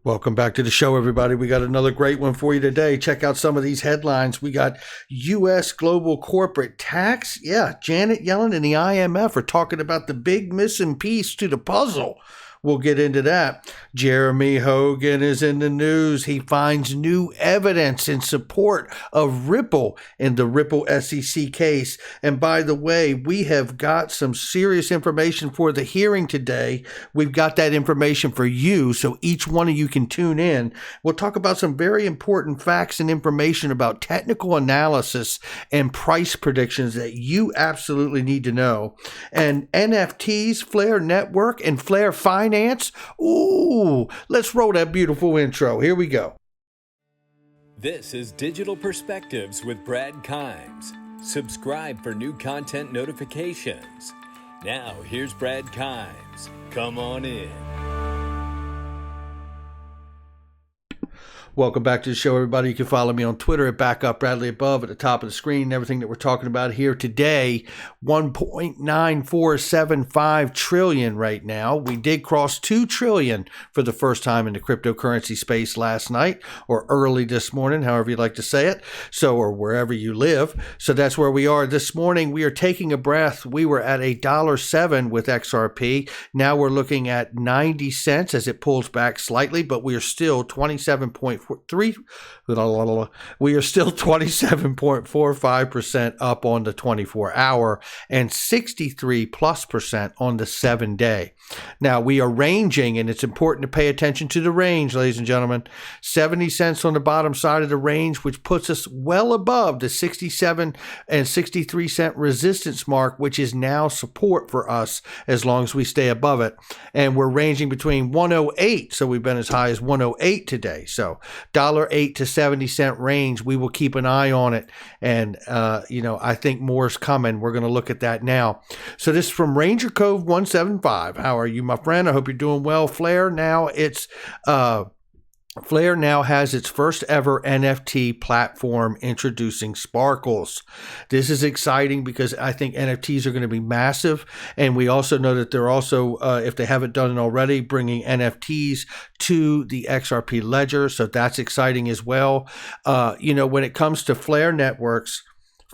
Welcome back to the show, everybody. We got another great one for you today. Check out some of these headlines. We got U.S. global corporate tax. Yeah, Janet Yellen and the IMF are talking about the big missing piece to the puzzle. We'll get into that. Jeremy Hogan is in the news. He finds new evidence in support of Ripple in the Ripple SEC case. And by the way, we have got some serious information for the hearing today. We've got that information for you, so each one of you can tune in. We'll talk about some very important facts and information about technical analysis and price predictions that you absolutely need to know. And NFTs, Flare Network, and Flare Finance. Ooh, let's roll that beautiful intro. Here we go. This is Digital Perspectives with Brad Kimes. Subscribe for new content notifications. Now, here's Brad Kimes. Come on in. Welcome back to the show, everybody. You can follow me on Twitter at BackupBradleyAbove at the top of the screen. Everything that we're talking about here today, $1.9475 trillion right now. We did cross $2 trillion for the first time in the cryptocurrency space last night or early this morning, however you like to say it. So, or wherever you live. So that's where we are this morning. We are taking a breath. We were at $1.07 with XRP. Now we're looking at 90 cents as it pulls back slightly, but we are still 27.3. We are still 27.45% up on the 24-hour and 63+% on the 7-day. Now we are ranging, and it's important to pay attention to the range, ladies and gentlemen. 70 cents on the bottom side of the range, which puts us well above the 67 and 63 cent resistance mark, which is now support for us as long as we stay above it. And we're ranging between 108, so we've been as high as 108 today. So $1.08 to 70 cent range, we will keep an eye on it. And, I think more is coming. We're going to look at that now. So this is from Ranger Cove 175. How are you, my friend? I hope you're doing well. Flare now has its first ever NFT platform introducing Sparkles. This is exciting because I think NFTs are going to be massive. And we also know that they're also, if they haven't done it already, bringing NFTs to the XRP ledger. So that's exciting as well. When it comes to Flare Networks,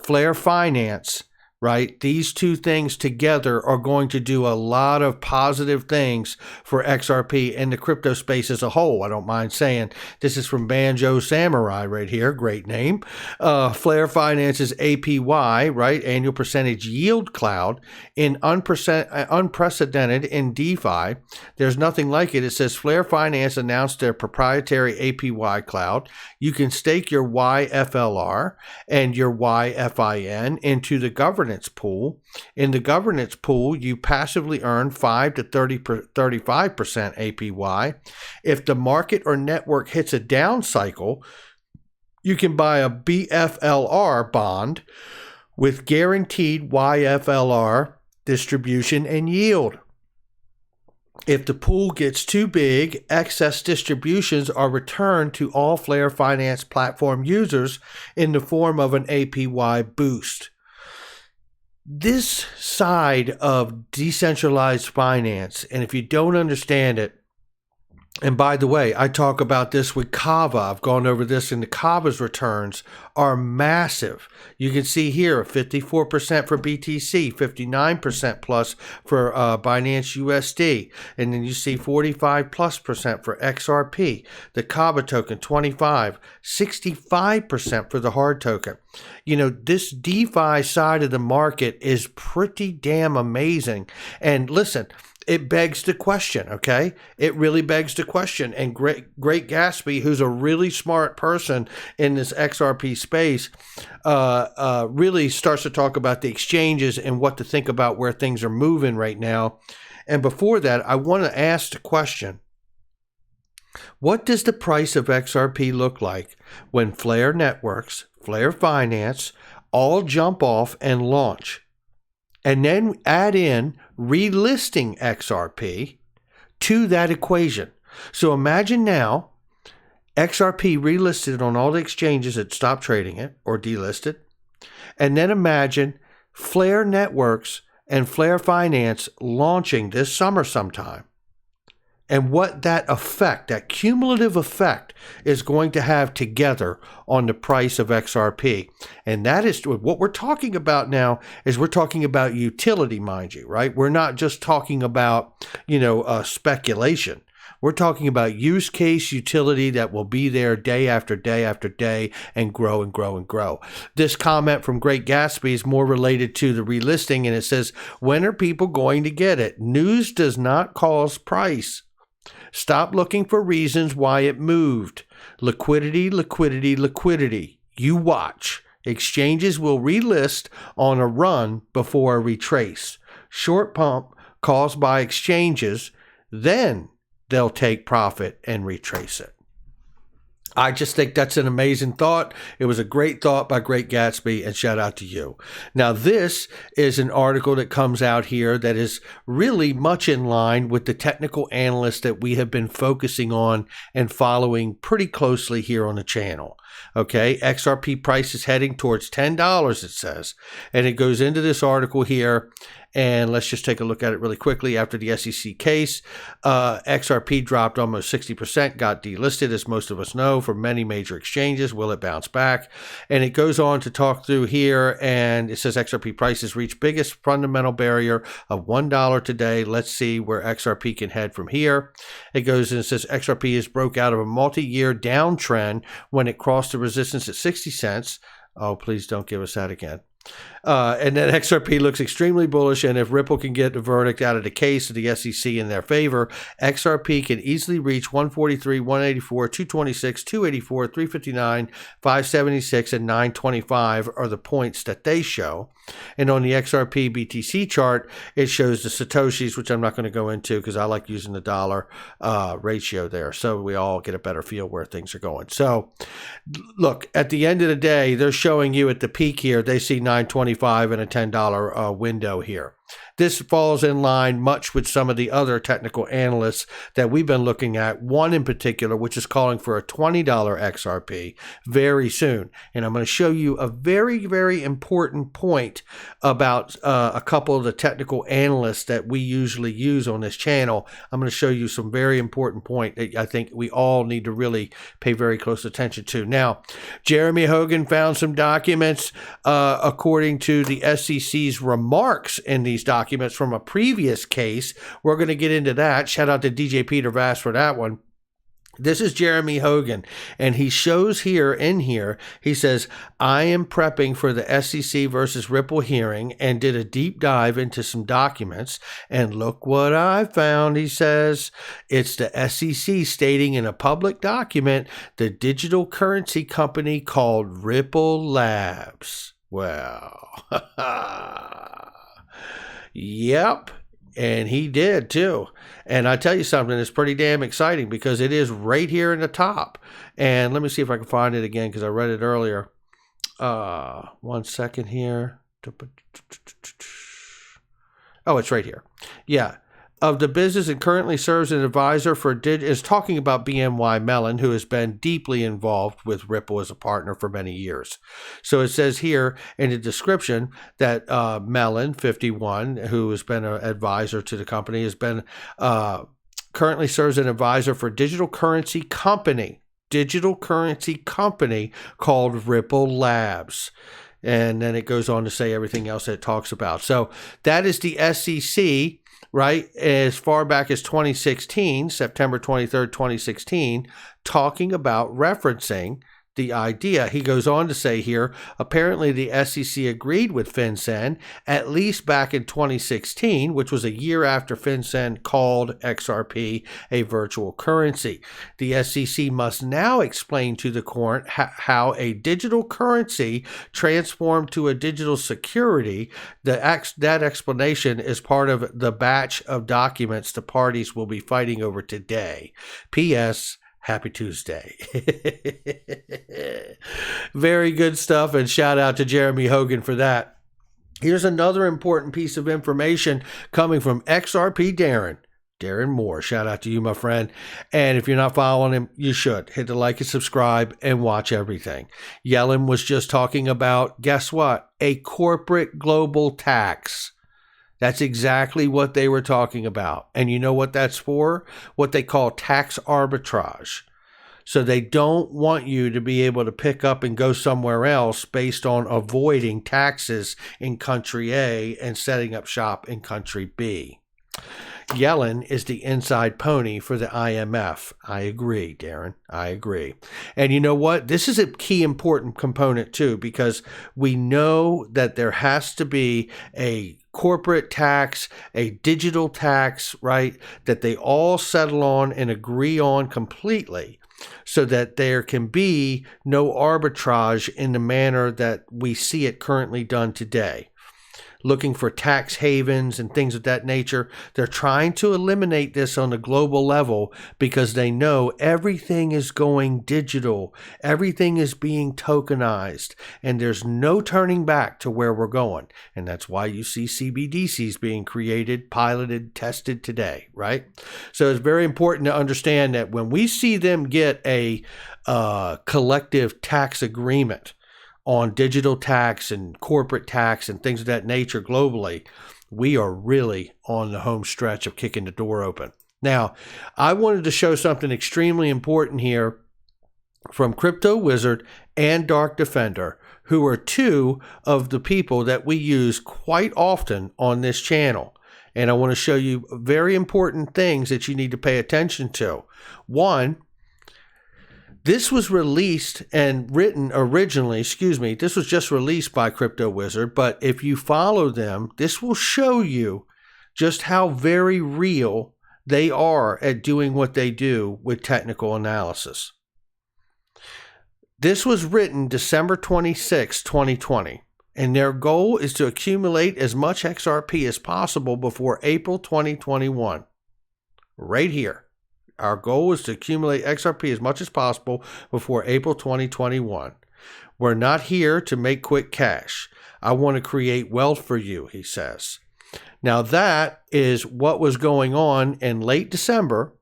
Flare Finance, right? These two things together are going to do a lot of positive things for XRP and the crypto space as a whole. I don't mind saying this is from Banjo Samurai right here. Great name. Flare Finance's APY, right? Annual percentage yield cloud in unprecedented in DeFi. There's nothing like it. It says Flare Finance announced their proprietary APY cloud. You can stake your YFLR and your YFIN into the governance pool. In the governance pool, you passively earn 5 to 35% APY. If the market or network hits a down cycle, you can buy a BFLR bond with guaranteed YFLR distribution and yield. If the pool gets too big, excess distributions are returned to all Flare Finance platform users in the form of an APY boost. This side of decentralized finance, and if you don't understand it, and by the way, I talk about this with Kava. I've gone over this, and the Kava's returns are massive. You can see here 54% for BTC, 59% plus for Binance USD, and then you see 45+% for XRP. The Kava token, 25, 65% for the hard token. This DeFi side of the market is pretty damn amazing. And listen, it begs the question, okay? It really begs the question. And Great Gatsby, who's a really smart person in this XRP space, really starts to talk about the exchanges and what to think about where things are moving right now. And before that, I want to ask the question, what does the price of XRP look like when Flare Networks, Flare Finance, all jump off and launch? And then add in relisting XRP to that equation. So imagine now XRP relisted on all the exchanges that stopped trading it or delisted. And then imagine Flare Networks and Flare Finance launching this summer sometime. and what that effect, that cumulative effect, is going to have together on the price of XRP. And that is what we're talking about now. Is we're talking about utility, mind you, right? We're not just talking about, speculation. We're talking about use case utility that will be there day after day after day and grow and grow and grow. This comment from Great Gatsby is more related to the relisting, and it says, when are people going to get it? News does not cause price. Stop looking for reasons why it moved. Liquidity, liquidity, liquidity. You watch. Exchanges will relist on a run before a retrace. Short pump caused by exchanges, then they'll take profit and retrace it. I just think that's an amazing thought. It was a great thought by Great Gatsby, and shout out to you. Now, this is an article that comes out here that is really much in line with the technical analysts that we have been focusing on and following pretty closely here on the channel. Okay, XRP price is heading towards $10, it says. And it goes into this article here. And let's just take a look at it really quickly. After the SEC case, XRP dropped almost 60%, got delisted, as most of us know, from many major exchanges. Will it bounce back? And it goes on to talk through here, and it says XRP prices reached biggest fundamental barrier of $1 today. Let's see where XRP can head from here. It goes and it says XRP is broke out of a multi-year downtrend when it crossed the resistance at 60 cents. Oh, please don't give us that again. And then XRP looks extremely bullish, and if Ripple can get the verdict out of the case of the SEC in their favor, XRP can easily reach 143, 184, 226, 284, 359, 576, and 925 are the points that they show. And on the XRP BTC chart, it shows the Satoshis, which I'm not going to go into because I like using the dollar ratio there, so we all get a better feel where things are going. So, look, at the end of the day, they're showing you at the peak here, they see $9.25 and a $10 window here. This falls in line much with some of the other technical analysts that we've been looking at, one in particular, which is calling for a $20 XRP very soon. And I'm going to show you a very, very important point about a couple of the technical analysts that we usually use on this channel. I'm going to show you some very important point that I think we all need to really pay very close attention to. Now, Jeremy Hogan found some documents according to the SEC's remarks in these documents from a previous case. We're going to get into that. Shout out to DJ Peter Vass for that one. This is Jeremy Hogan, and he shows here, he says, I am prepping for the SEC versus Ripple hearing and did a deep dive into some documents, and look what I found, he says. It's the SEC stating in a public document the digital currency company called Ripple Labs. Well, yep. And he did too. And I tell you something, it's pretty damn exciting because it is right here in the top. And let me see if I can find it again because I read it earlier. 1 second here. Oh, it's right here. Yeah. Of the business and currently serves as an advisor for is talking about BNY Mellon, who has been deeply involved with Ripple as a partner for many years. So it says here in the description that Mellon, 51, who has been an advisor to the company, has been currently serves as an advisor for digital currency company called Ripple Labs. And then it goes on to say everything else that it talks about. So that is the SEC, right, as far back as 2016, September 23rd, 2016, talking about referencing the idea. He goes on to say here, apparently the SEC agreed with FinCEN, at least back in 2016, which was a year after FinCEN called XRP a virtual currency. The SEC must now explain to the court how a digital currency transformed to a digital security. That explanation is part of the batch of documents the parties will be fighting over today. P.S. Happy Tuesday. Very good stuff, and shout out to Jeremy Hogan for that. Here's another important piece of information coming from XRP Darren Moore. Shout out to you, my friend. And if you're not following him, you should. Hit the like and subscribe and watch everything. Yellen was just talking about, guess what? A corporate global tax. That's exactly what they were talking about. And you know what that's for? What they call tax arbitrage. So they don't want you to be able to pick up and go somewhere else based on avoiding taxes in country A and setting up shop in country B. Yellen is the inside pony for the IMF. I agree, Darren. I agree. And you know what? This is a key important component too, because we know that there has to be a corporate tax, a digital tax, right? That they all settle on and agree on completely, so that there can be no arbitrage in the manner that we see it currently done today. Looking for tax havens and things of that nature. They're trying to eliminate this on a global level because they know everything is going digital. Everything is being tokenized, and there's no turning back to where we're going. And that's why you see CBDCs being created, piloted, tested today, right? So it's very important to understand that when we see them get a collective tax agreement on digital tax and corporate tax and things of that nature globally, we are really on the home stretch of kicking the door open. Now, I wanted to show something extremely important here from Crypto Wizard and Dark Defender, who are two of the people that we use quite often on this channel. And I want to show you very important things that you need to pay attention to. One, this was released and written originally, this was just released by Crypto Wizard, but if you follow them, this will show you just how very real they are at doing what they do with technical analysis. This was written December 26, 2020, and their goal is to accumulate as much XRP as possible before April 2021. Right here. Our goal is to accumulate XRP as much as possible before April 2021. We're not here to make quick cash. I want to create wealth for you, he says. Now that is what was going on in late December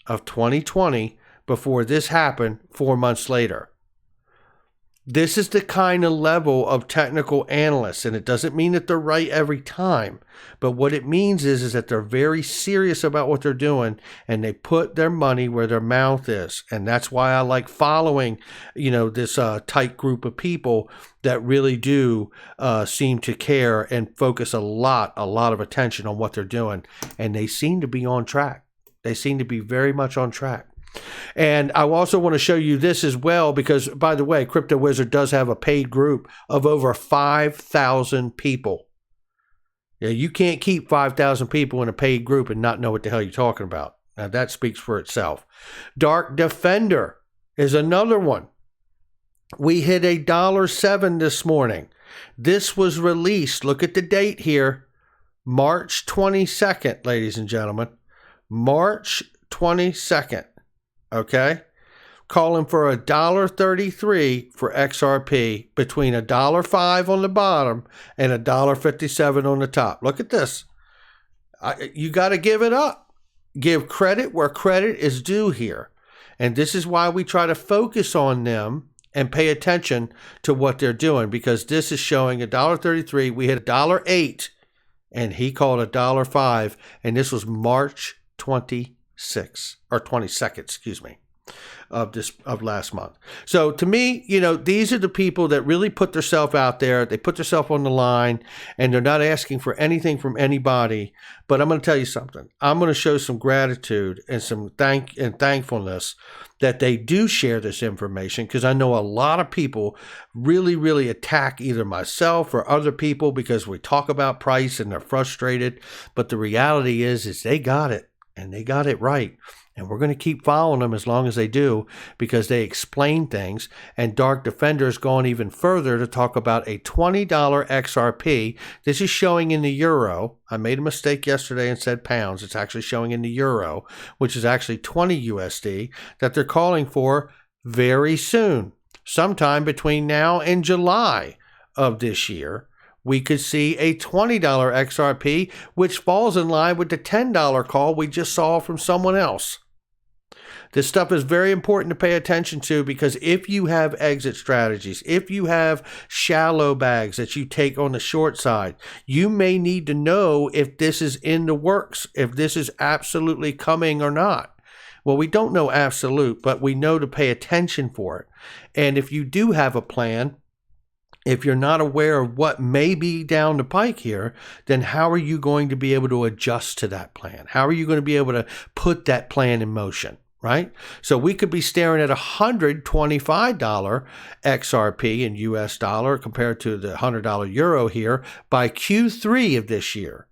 of 2020 before this happened 4 months later. This is the kind of level of technical analysts, and it doesn't mean that they're right every time, but what it means is that they're very serious about what they're doing, and they put their money where their mouth is. And that's why I like following, this tight group of people that really do seem to care and focus a lot of attention on what they're doing, and they seem to be on track. They seem to be very much on track. And I also want to show you this as well, because, by the way, Crypto Wizard does have a paid group of over 5,000 people. Yeah, you can't keep 5,000 people in a paid group and not know what the hell you're talking about. Now, that speaks for itself. Dark Defender is another one. We hit $1.07 this morning. This was released. Look at the date here. March 22nd, ladies and gentlemen. March 22nd. Okay, calling for $1.33 for XRP, between $1.05 on the bottom and $1.57 on the top. Look at this. You got to give it up. Give credit where credit is due here. And this is why we try to focus on them and pay attention to what they're doing, because this is showing $1.33. We hit $1.08 and he called $1.05, and this was March 22nd, of last month. So to me, these are the people that really put themselves out there. They put themselves on the line, and they're not asking for anything from anybody. But I'm going to tell you something. I'm going to show some gratitude and some thankfulness that they do share this information, because I know a lot of people really, really attack either myself or other people because we talk about price and they're frustrated. But the reality is they got it, and they got it right. And we're going to keep following them as long as they do, because they explain things. And Dark Defender's gone even further to talk about a $20 XRP. This is showing in the euro. I made a mistake yesterday and said pounds. It's actually showing in the euro, which is actually 20 USD, that they're calling for very soon, sometime between now and July of this year. We could see a $20 XRP, which falls in line with the $10 call we just saw from someone else. This stuff is very important to pay attention to, because if you have exit strategies, if you have shallow bags that you take on the short side, you may need to know if this is in the works, if this is absolutely coming or not. Well, we don't know absolute, but we know to pay attention for it. And if you do have a plan, if you're not aware of what may be down the pike here, then how are you going to be able to adjust to that plan? How are you going to be able to put that plan in motion? Right? So we could be staring at $125 XRP in US dollar compared to the $100 euro here by Q3 of this year,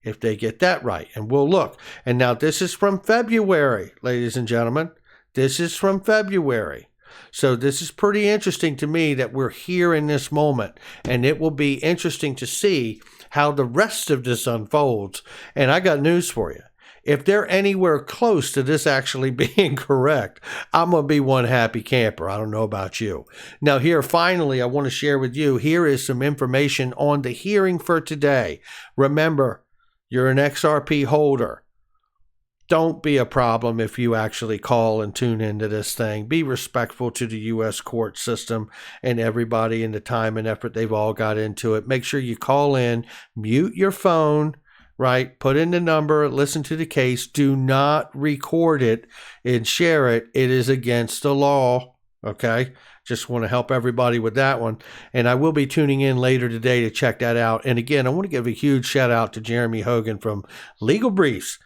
if they get that right. And we'll look. And now this is from February, ladies and gentlemen. This is from February. So this is pretty interesting to me that we're here in this moment, and it will be interesting to see how the rest of this unfolds. And I got news for you. If they're anywhere close to this actually being correct, I'm going to be one happy camper. I don't know about you. Now here, finally, I want to share with you, here is some information on the hearing for today. Remember, you're an XRP holder. Don't be a problem if you actually call and tune into this thing. Be respectful to the U.S. court system and everybody and the time and effort they've all got into it. Make sure you call in, mute your phone, right? Put in the number, listen to the case. Do not record it and share it. It is against the law, okay? Just want to help everybody with that one. And I will be tuning in later today to check that out. And again, I want to give a huge shout out to Jeremy Hogan from Legal Briefs,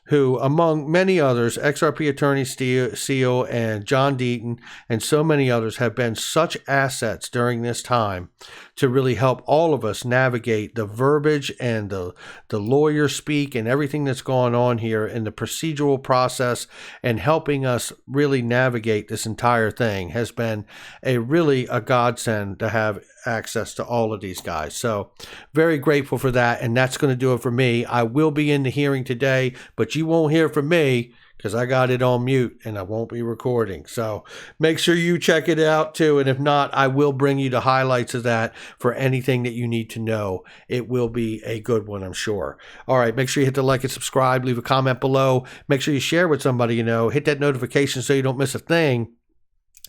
who, among many others, XRP Attorney Seal and John Deaton and so many others have been such assets during this time to really help all of us navigate the verbiage and the lawyer speak and everything that's going on here in the procedural process, and helping us really navigate this entire thing has been a godsend to have access to all of these guys. So very grateful for that. And that's going to do it for me. I will be in the hearing today, but you won't hear from me because I got it on mute and I won't be recording. So make sure you check it out too. And if not, I will bring you the highlights of that for anything that you need to know. It will be a good one, I'm sure. All right. Make sure you hit the like and subscribe, leave a comment below. Make sure you share with somebody you know, hit that notification so you don't miss a thing.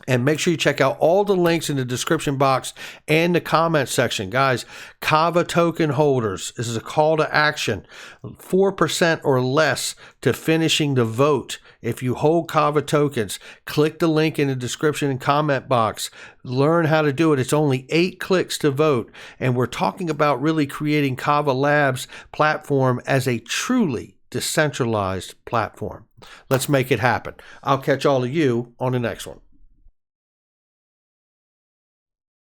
And make sure you check out all the links in the description box and the comment section. Guys, Kava token holders, this is a call to action. 4% or less to finishing the vote. If you hold Kava tokens, click the link in the description and comment box. Learn how to do it. It's only 8 clicks to vote. And we're talking about really creating Kava Labs platform as a truly decentralized platform. Let's make it happen. I'll catch all of you on the next one.